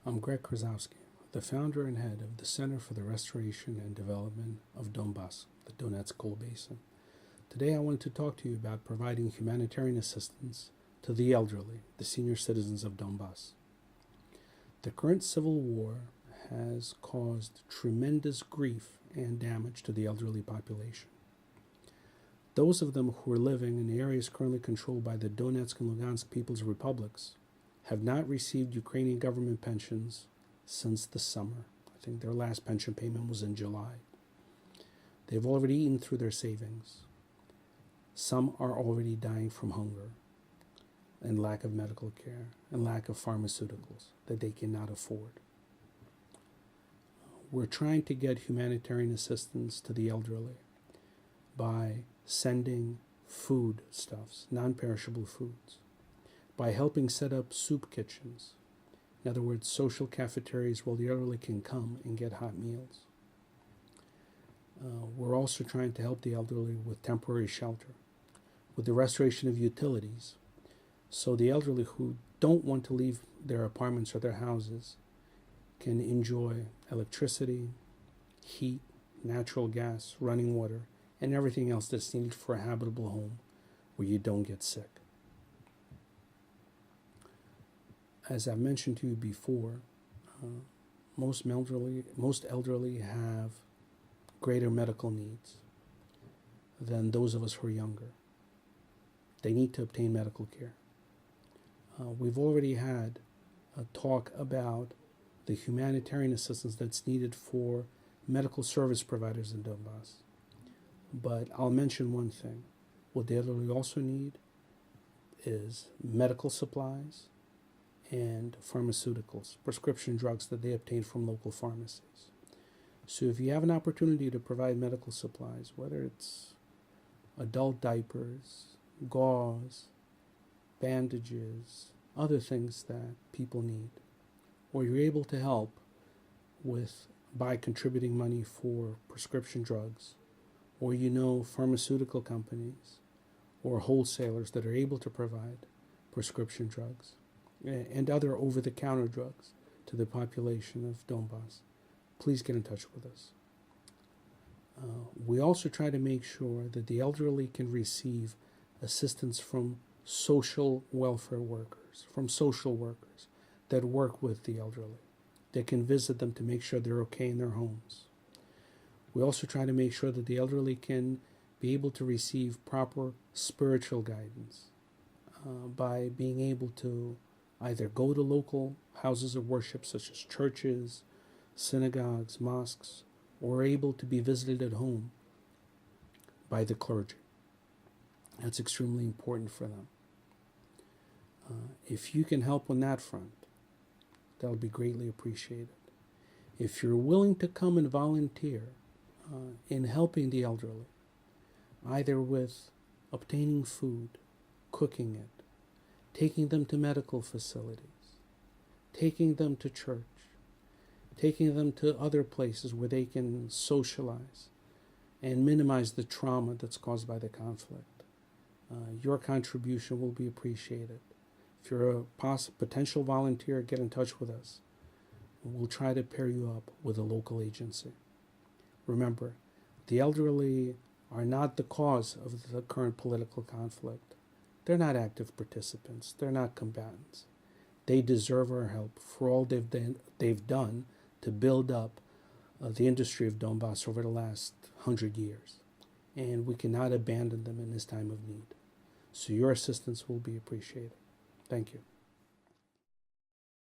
I'm Greg Krasowski, the founder and head of the Center for the Restoration and Development of Donbass, the Donetsk Coal Basin. Today I wanted to talk to you about providing humanitarian assistance to the elderly, the senior citizens of Donbass. The current civil war has caused tremendous grief and damage to the elderly population. Those of them who are living in the areas currently controlled by the Donetsk and Lugansk People's Republics have not received Ukrainian government pensions since the summer. I think their last pension payment was in July. They've already eaten through their savings. Some are already dying from hunger and lack of medical care and lack of pharmaceuticals that they cannot afford. We're trying to get humanitarian assistance to the elderly by sending foodstuffs, non-perishable foods, by helping set up soup kitchens, in other words, social cafeterias where the elderly can come and get hot meals. We're also trying to help the elderly with temporary shelter, with the restoration of utilities, so the elderly who don't want to leave their apartments or their houses can enjoy electricity, heat, natural gas, running water, and everything else that's needed for a habitable home where you don't get sick. As I've mentioned to you before, most elderly have greater medical needs than those of us who are younger. They need to obtain medical care. We've already had a talk about the humanitarian assistance that's needed for medical service providers in Donbass. But I'll mention one thing. What the elderly also need is medical supplies and pharmaceuticals, prescription drugs that they obtain from local pharmacies. So if you have an opportunity to provide medical supplies, whether it's adult diapers, gauze, bandages, other things that people need, or you're able to help by contributing money for prescription drugs, or pharmaceutical companies or wholesalers that are able to provide prescription drugs and other over-the-counter drugs to the population of Donbass, please get in touch with us. We also try to make sure that the elderly can receive assistance from social welfare workers, from social workers that work with the elderly, that can visit them to make sure they're okay in their homes. We also try to make sure that the elderly can be able to receive proper spiritual guidance by being able to either go to local houses of worship such as churches, synagogues, mosques, or able to be visited at home by the clergy. That's extremely important for them. If you can help on that front, that'll be greatly appreciated. If you're willing to come and volunteer in helping the elderly, either with obtaining food, cooking it, taking them to medical facilities, taking them to church, taking them to other places where they can socialize and minimize the trauma that's caused by the conflict, your contribution will be appreciated. If you're a potential volunteer, get in touch with us. We'll try to pair you up with a local agency. Remember, the elderly are not the cause of the current political conflict. They're not active participants. They're not combatants. They deserve our help for all they've done to build up the industry of Donbass over the last 100 years. And we cannot abandon them in this time of need. So your assistance will be appreciated. Thank you.